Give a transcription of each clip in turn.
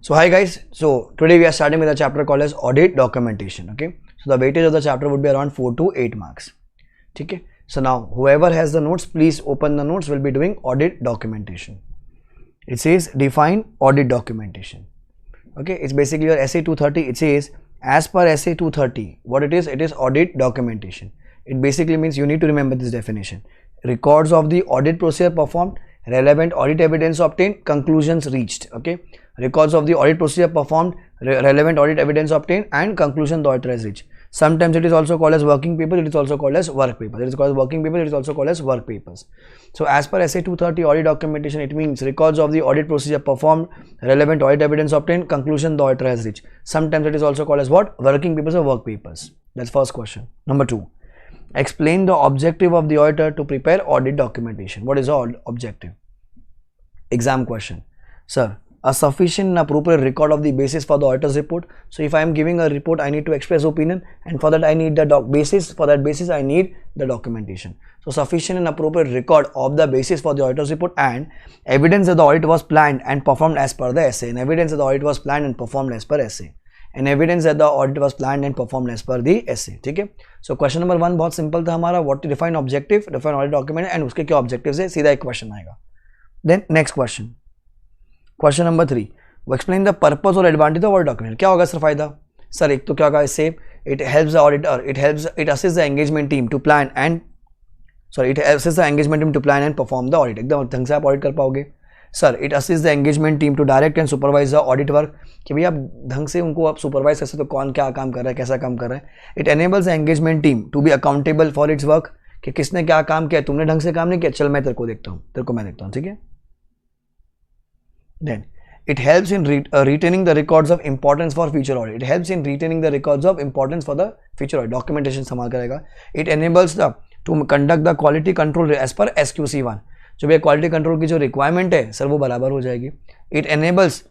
So hi guys, so today we are starting with a chapter called as audit documentation. Okay, so the weightage of the chapter would be around 4 to 8 marks. Okay, so now whoever has the notes, please open the notes. We'll be doing audit documentation. It says define audit documentation. Okay, it's basically your SA 230. It says as per SA 230, what it is audit documentation. It basically means you need to remember this definition: records of the audit procedure performed, relevant audit evidence obtained, conclusions reached. Okay, records of the audit procedure performed, relevant audit evidence obtained, and conclusion the auditor has reached. Sometimes it is also called as working papers, it is also called as work papers. It is called working papers, it is also called as work papers. So as per SA 230 audit documentation, it means records of the audit procedure performed, relevant audit evidence obtained, conclusion the auditor has reached. Sometimes it is also called as what? Working papers or work papers. That's first question. Number 2. Explain the objective of the auditor to prepare audit documentation. What is the objective? Exam question. Sir, a sufficient and appropriate record of the basis for the auditor's report. So if I am giving a report, I need to express opinion, and for that I need the basis. For that basis I need the documentation. So sufficient and appropriate record of the basis for the auditor's report, and evidence that the audit was planned and performed as per the SA. And evidence that the audit was planned and performed as per SA. And evidence that the audit was planned and performed as per the SA. ठीक है. So question number 1 बहुत simple था हमारा. What to define objective, define audit document, and उसके क्या objectives है, सीधा एक क्वेश्चन आएगा. Then next question. Question number 3. Explain the purpose or advantage of audit document. क्या होगा सर फायदा? सर एक तो क्या होगा इससे? It helps the auditor. It assists the engagement team to plan and perform the audit. एकदम ढंग से आप audit कर पाओगे. Sir it assist the engagement team to direct and supervise the audit work, कि भैया आप ढंग से उनको आप सुपरवाइज कर सकते हो, कौन क्या काम कर रहा है, कैसा काम कर रहा है. It enables the engagement team to be accountable for its work, कि किसने क्या काम किया, तुमने ढंग से काम नहीं किया, चल मैं तेरे को देखता हूँ, तेरे को मैं देखता हूँ. ठीक है. Then it helps in retaining the records of importance for future audit. It helps in retaining the records of importance for the future audit. Documentation संभाल करेगा. It enables the to conduct the quality control as per SQC1. जो भी quality control की जो requirement है sir वो बराबर हो जाएगी. It enables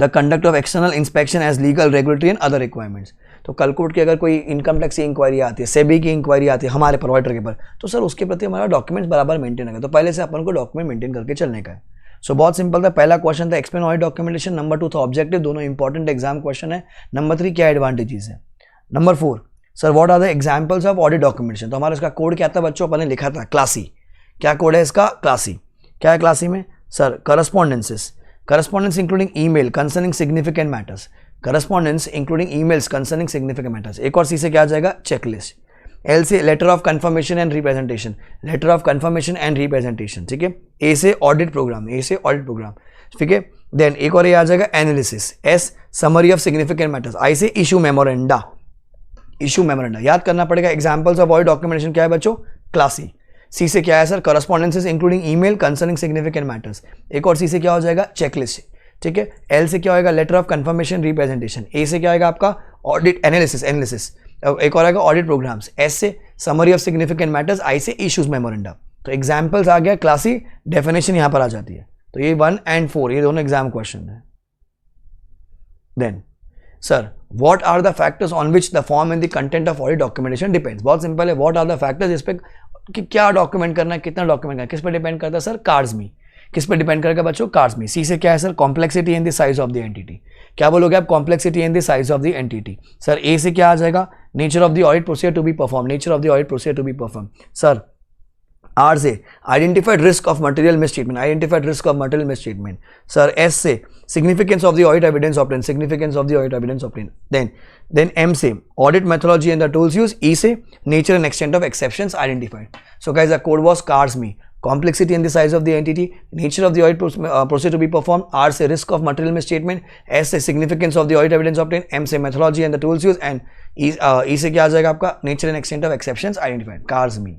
the conduct of external inspection as legal, regulatory and other requirements. तो कल कोर्ट की अगर कोई इनकम टैक्स की इंक्वायरी आती है, सेबी की इंक्वायरी आती है हमारे प्रोवाइडर के पर, तो सर उसके प्रति हमारा डॉक्यूमेंट्स बराबर मेंटेन है. तो पहले से अपन को डॉक्यूमेंट मेंटेन करके चलने का है. सो बहुत सिंपल था. पहला क्वेश्चन था एक्सप्लेन ऑडिट डॉक्यूमेंटेशन. नंबर 2 था ऑब्जेक्टिव. दोनों इंपॉर्टेंट एग्जाम क्वेश्चन है. नंबर 3 क्या एडवांटेजेस है. Number 4 sir what are the examples of audit documentation. तो हमारा इसका कोड क्या था बच्चों, अपन ने लिखा था क्लासी. क्या कोड है इसका? क्लासी. क्या है क्लासी में? Sir correspondence including email concerning significant matters. Correspondence including emails concerning significant matters. एक और सी से क्या आ जाएगा? चेकलिस्ट. एल से letter of confirmation and representation. Letter of confirmation and representation. ठीक है. ए से ऑडिट प्रोग्राम. ठीक है. देन एक और ये आ जाएगा analysis. S summary of significant matters. I से इशू मेमोरेंडा. याद करना पड़ेगा. एग्जांपल्स ऑफ ऑडिट डॉक्यूमेंटेशन क्या है बच्चों? क्लासी. सी से क्या है sir? Correspondences including email concerning significant matters. एक और सी से क्या हो जाएगा? चेकलिस्ट. ठीक है. एल से क्या होगा? Letter of confirmation representation. A से क्या आएगा आपका? Audit analysis. एक और आएगा ऑडिट प्रोग्राम्स. एस से summary of significant matters. I से इश्यूज मेमोरेंडा. तो एग्जाम्पल्स आ गया क्लासी. डेफिनेशन यहां पर आ जाती है. तो ये 1 and 4 ये दोनों एग्जाम क्वेश्चन है. Then sir what are the factors on which the form and the content of audit documentation depends. बहुत सिंपल है. व्हाट आर द फैक्टर्स, इस पे कि क्या डॉक्यूमेंट करना है, कितना डॉक्यूमेंट करना है, किस पे डिपेंड करता है सर? कार्ड्स में. किस पे डिपेंड करेगा बच्चों? कार्ड्स में. सी से क्या है sir? Complexity and the size of the entity. क्या बोलोगे आप? Complexity and the size of the entity. Sir A से क्या आ जाएगा? Nature of the audit procedure to be perform. Sir R से identified risk of material mistreatment. Sir S से significance of the audit evidence obtain. Then M से audit methodology and the tools use. E से nature and extent of exceptions identified. So guys the code was cards में complexity and the size of the entity, nature of the audit procedure to be performed. R से risk of material misstatement. S से significance of the audit evidence obtained. M से methodology and the tools used. And E से क्या आ जाएगा आपका? nature and extent of exceptions identified. CARS में.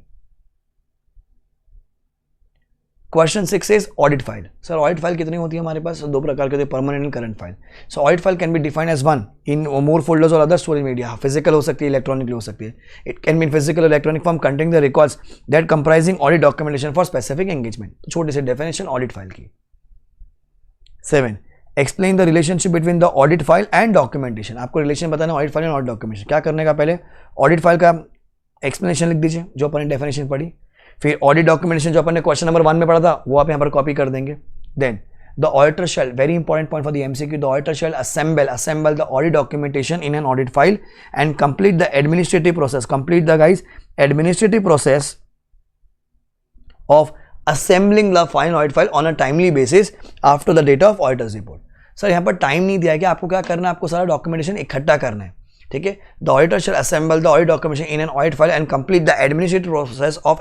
Question 6 is audit file. Sir audit file कितनी होती है हमारे पास? दो प्रकार के होते हैं, permanent and current file. So audit file can be defined as one in more folders or other storage media. Physical हो सकती है, electronic हो सकती है. It can be in physical or electronic form containing the records that comprising audit documentation for specific engagement. छोटी सी definition audit file की. 7. Explain the relationship between the audit file and documentation. आपको relation बताना audit file and audit documentation. क्या करने का? पहले audit file का explanation लिख दीजिए जो अपन ने definition पढ़ी. फिर ऑडिट डॉक्यूमेंटेशन जो अपन ने क्वेश्चन नंबर 1 में पढ़ा था वो आप यहाँ पर कॉपी कर देंगे. Then the auditor shall, very important point for the MCQ, the auditor shall assemble the audit documentation in an audit file and complete the administrative process, administrative process of assembling the final audit file on a timely basis after the date of auditor's report. Sir यहाँ पर time नहीं दिया कि आपको क्या करना है, आपको सारा डॉक्यूमेंटेशन इकट्ठा करना है, ठीक है. The auditor shall assemble the audit documentation in an audit file and complete the administrative process of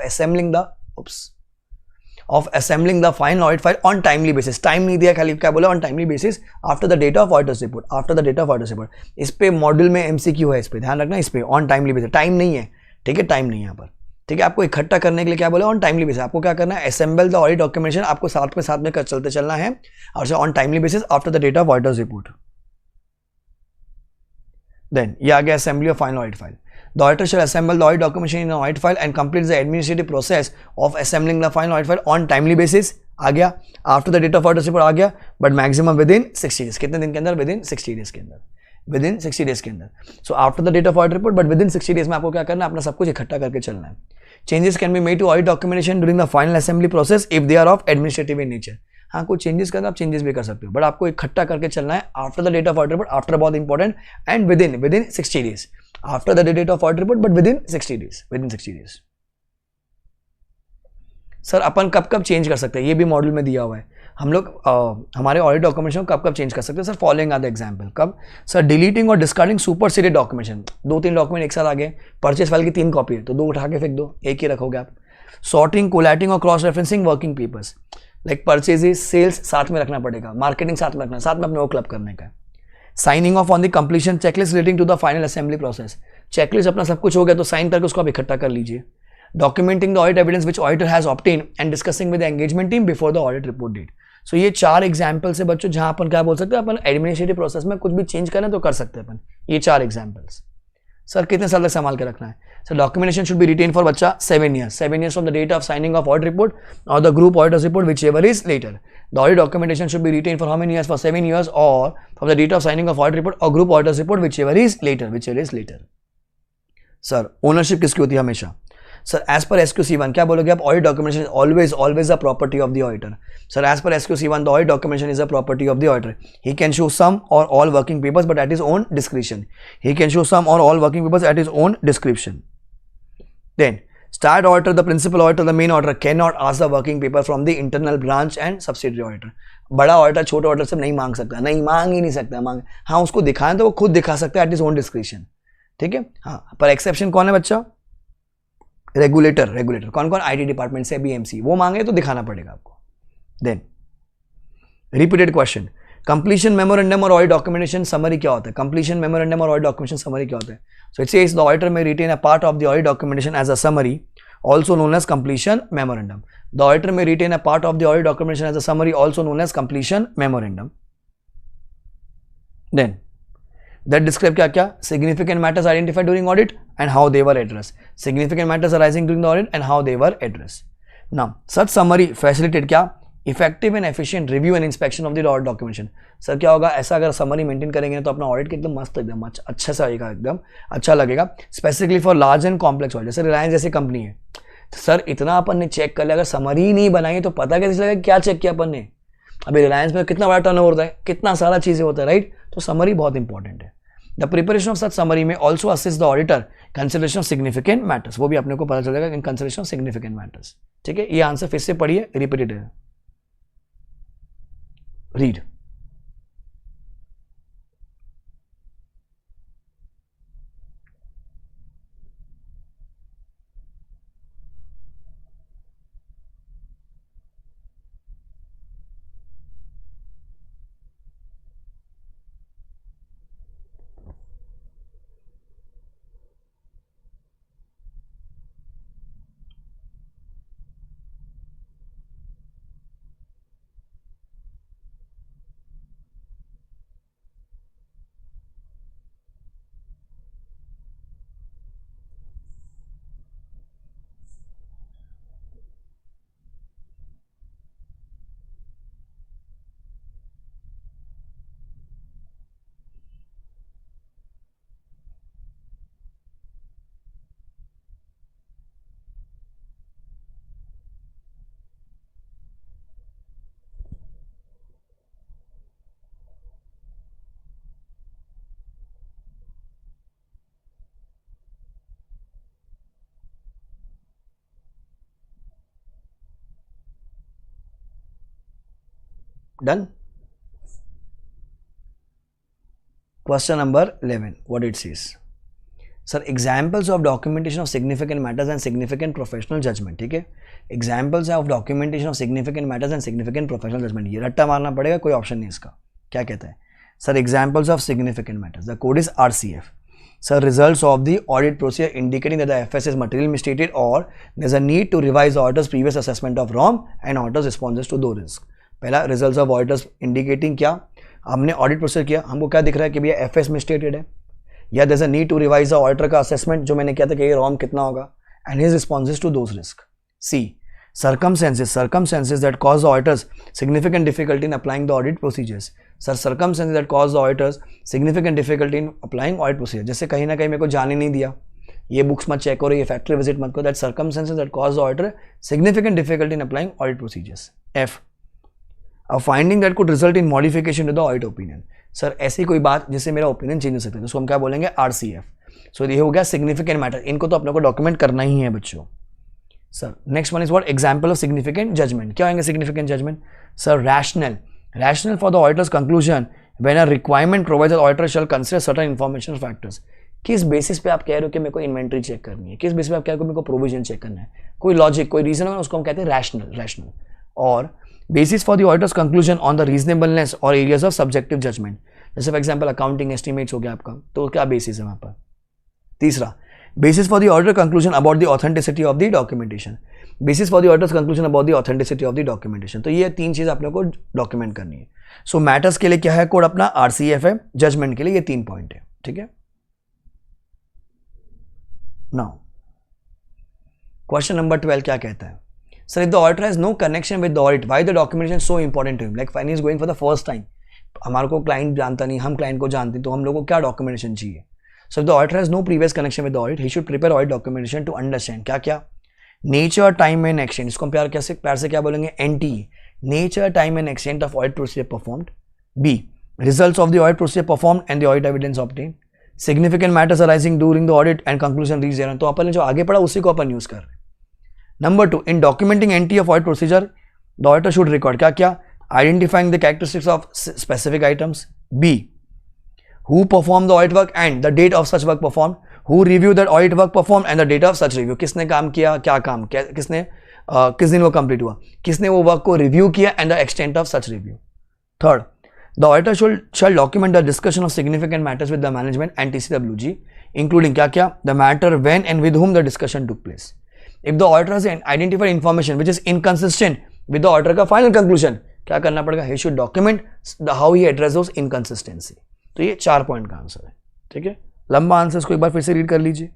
assembling the final audit file on timely basis. Time नहीं दिया, खाली क्या बोला, on timely basis after the date of auditor's report. इस पे module में MCQ है, इस पे ध्यान रखना, इस पे on timely basis. टाइम नहीं है, ठीक है, टाइम नहीं है यहाँ पर, ठीक है. आपको इकट्ठा करने के लिए क्या बोला, ऑन टाइमली बेसिस. आपको क्या करना है, असेंबल द ऑडिट डॉक्यूमेंटेशन, आपको साथ में चलते चलना है, और on timely basis after the date of auditors report. Then ये आ गया assembly of final audit file. The auditor shall assemble the audit documentation in audit file and complete the administrative process of assembling the final audit file on timely basis, आ गया. After the date of auditors report आ गया, but maximum within 60 days. कितने दिन के अंदर, with in 60 days के अंदर, विद इन 60 डेज के अंदर. So after the date of audit report, but within 60 days में आपको क्या करना है, अपना सब कुछ इकट्ठा करके चलना है. Changes can be made to audit documentation during the final assembly process if they are of administrative in nature. हाँ, कुछ चेंजेस करना, आप चेंजेस भी कर सकते हो, बट आपको इकट्ठा करके चलना है after the date of audit report. After बहुत important, and within 60 days. After the date of audit report, but within 60 days. Sir अपन कब चेंज कर सकते हैं, ये भी मॉड्यूल में दिया हुआ है. हम लोग हमारे ऑडिट डॉक्यूमेंटेशन कब चेंज कर सकते हैं. Sir following are the example. कब सर, डिलीटिंग और डिस्कार्डिंग सुपरसीडेड डॉक्यूमेंटेशन. 2-3 डॉक्यूमेंट एक साथ आ गए, परचेस फाइल की 3 कॉपी है तो 2 उठा के फेंक दो, एक ही रखोगे आप. सॉर्टिंग, कोलैटिंग और cross referencing working papers, like purchases, sales साथ में रखना पड़ेगा, मार्केटिंग साथ में रखना, साथ में अपने वो क्लब करने का. Signing off on the completion checklist relating to the final assembly process. Checklist अपना सब कुछ हो गया तो साइन करके उसको आप इकट्ठा कर लीजिए. Documenting the audit evidence which auditor has obtain and discussing with the engagement team before the audit report date. So ये 4 एग्जाम्पल्स है बच्चों, जहां अपन क्या बोल सकते हैं, अपन एडमिनिस्ट्रेटिव प्रोसेस में कुछ भी चेंज करें तो कर सकते हैं अपन. ये 4 एग्जाम्पल्स. सर कितने साल तक संभाल के रखना है. Sir documentation should be retain for बच्चा 7 years from the date of signing of audit report और the group auditors report whichever is later. The audit documentation should be retain for how many years, for 7 years और from the date of signing of audit report और group auditors report whichever is later. Sir ownership किसकी होती है हमेशा. Sir as पर SQC1 क्या बोलोगे आप, audit documentation always a property of the auditor. Sir as पर SQC1 the audit documentation is a property of the auditor. He can show some और all working papers but at his own description. Then start auditor, the principal auditor, the main auditor cannot ask the working paper from the internal branch and subsidiary auditor. बड़ा auditor छोटे auditor से नहीं मांग सकता, मांग ही नहीं सकता. हाँ उसको दिखाएं तो वो खुद दिखा सकता है एट हिज ओन डिस्क्रिप्शन, ठीक है. हाँ पर एक्सेप्शन कौन है बच्चा, रेगुलेटर. कौन IT डिपार्टमेंट से, BMC, वो मांगे तो दिखाना पड़ेगा आपको. Then repeated question, completion memorandum और ऑडिट डॉक्यूमेंटेशन समरी क्या होता है. कंप्लीशन मेमोरेंडम और ऑडिट डॉक्यूमेंटेशन समरी क्या होता है. So it says the auditor may retain a part of the audit documentation as a summary also known as completion memorandum. The auditor may retain a part of the audit documentation as a summary also known as completion memorandum. Then that describe क्या significant matters identified during audit and how they were addressed. Significant matters arising during the audit and how they were addressed. Now such summary facilitate क्या, effective and efficient review and inspection of the audit documentation. Sir क्या होगा, ऐसा अगर summary maintain करेंगे तो अपना audit एकदम मस्त, एकदम अच्छा से आएगा, एकदम अच्छा लगेगा. Specifically for large and complex audit. जैसे रिलायंस जैसी कंपनी है, सर इतना अपन ने चेक कर लिया, अगर समरी ही नहीं बनाई तो पता कैसे लगेगा क्या चेक किया अपन ने. अभी रिलायंस में कितना बड़ा टर्नओवर होता है, कितना सारा चीजें होता है, राइट. तो समरी बहुत इंपॉर्टेंट है. The preparation of such summary may also assist the auditor consideration of significant matters. वो भी अपने को पता चलेगा in consideration of significant matters, ठीक है. ये आंसर फिर से पढ़िए, रिपीटेड है. Read. Done. Question number 11. What it says? Sir, examples of documentation of significant matters and significant professional judgment. ठीक है, examples of documentation of significant matters and significant professional judgment. ये रट्टा मारना पड़ेगा, कोई ऑप्शन नहीं इसका. क्या कहता है? Sir, examples of significant matters. The code is RCF. Sir, results of the audit procedure indicating that the FS is materially misstated or there's a need to revise the auditor's previous assessment of ROM and auditor's responses to those risks. पहला, results of auditors indicating क्या? हमने audit procedure किया, हमको क्या दिख रहा है कि भैया एफएस मिसस्टेटेड है, या there is a need to revise the auditor का असेसमेंट जो मैंने किया था कि ये रॉम कितना होगा, and his responses to those risk. C, circumstances that cause the auditors significant difficulty in applying the audit procedures. Sir, circumstances that cause the auditors significant difficulty in applying audit procedure. जैसे कहीं ना कहीं मेरे को जाने नहीं दिया, ये बुक्स मत चेक करो, ये फैक्ट्री विजिट मत करो. That circumstances that cause the auditor significant difficulty in applying audit procedures. F, a finding that could result in modification to the audit opinion. Sir, ऐसी कोई बात जिससे मेरा ओपिनियन चेंज हो सकता है, तो उसको हम क्या बोलेंगे? RCF. सो ये हो गया सिग्निफिकेंट मैटर. इनको तो अपने को डॉक्यूमेंट करना ही है बच्चों. Sir, next one is what? Example of significant judgement. क्या होंगे significant judgement? Sir, rational for the auditors conclusion when a requirement provides the auditor shall consider certain information factors. किस बेसिस पे आप कह रहे हो कि मेरे को इन्वेंट्री चेक करनी है, किस बेसिस पे आप कह रहे हो मेरे को प्रोविजन चेक करना है, कोई लॉजिक, कोई रीजन है, उसको हम कहते हैं रैशनल. और basis for the auditor's conclusion on the reasonableness or areas of subjective judgment. जैसे फॉर एग्जाम्पल अकाउंटिंग एस्टिमेट्स हो गया आपका, तो क्या बेसिस है वहां पर? तीसरा, basis for the auditor conclusion about the authenticity of the documentation. basis for the auditor's conclusion about the authenticity of the documentation. तो ये तीन चीज आपने को डॉक्यूमेंट करनी है. सो मैटर्स के लिए क्या है कोड अपना? RCF है. जजमेंट के लिए ये 3 पॉइंट है. ठीक है. नाउ क्वेश्चन नंबर 12 क्या कहता है? Sir, if the auditor has no connection with the audit, why the documentation is so important to him? Like when he is going for the first time, हमारे को client जानता नहीं, हम client को जानते हैं, तो हम लोग को क्या डॉक्यूमेंटेशन चाहिए? So if the auditor has no previous connection with the audit, he should prepare audit documentation to understand क्या nature, time and extent. इसको हम प्यार से क्या बोलेंगे? NTE. Nature, time and extent of audit procedure performed. B, results of the audit procedure performed and the audit evidence obtained. Significant matters arising during the audit and conclusion reached thereon. तो अपन ने जो आगे पढ़ा उसी को अपन use कर रहे हैं. Number 2, in documenting NT of audit procedure, the auditor should record क्या? Identifying the characteristics of specific items. B, who performed the audit work and the date of such work performed. Who reviewed that audit work performed and the date of such review. किसने काम किया, क्या काम, किसने किस दिन वो complete हुआ, किसने वो वर्क को रिव्यू किया and the extent of such review. Third, the auditor shall document the discussion of significant matters with the management and TCWG, including क्या? The matter, when and with whom the discussion took place. If the auditor has identified information which is inconsistent with the auditor का final conclusion, क्या करना पड़ेगा? He should document how he address those inconsistency. तो ये 4 point का answer है. ठीक है. लंबा आंसर इसको एक बार फिर से रीड कर लीजिए.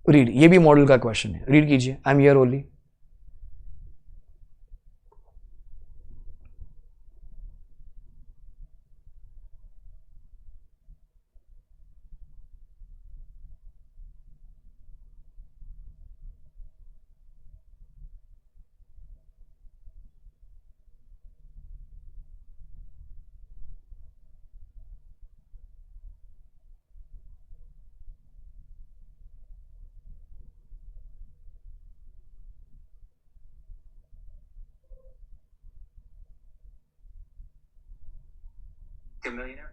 रीड, ये भी मॉडल का क्वेश्चन है, रीड कीजिए. I am here only. Millionaire?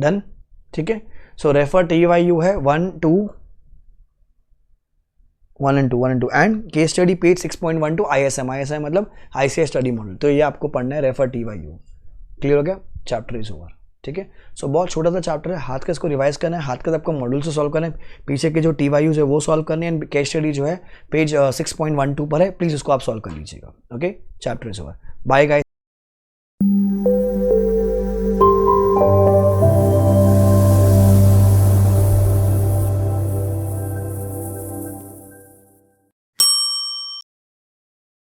Done, ठीक है। सो रेफर TYU है 1 and 2 and case study page 6.12 ISM मतलब ICI स्टडी मॉडल। तो ये आपको पढ़ना है, रेफर TYU। क्लियर हो गया, चैप्टर इज ओवर, ठीक है। सो बहुत छोटा सा चैप्टर है, हाथ का इसको रिवाइज करना है, हाथ का आपको मॉड्यूल से सॉल्व करना है, पीछे के जो TYUs है वो सॉल्व करने हैं, केस स्टडी जो है पेज 6.12 पर है, प्लीज उसको आप सॉल्व कर लीजिएगा। Okay, chapter is over, bye guys.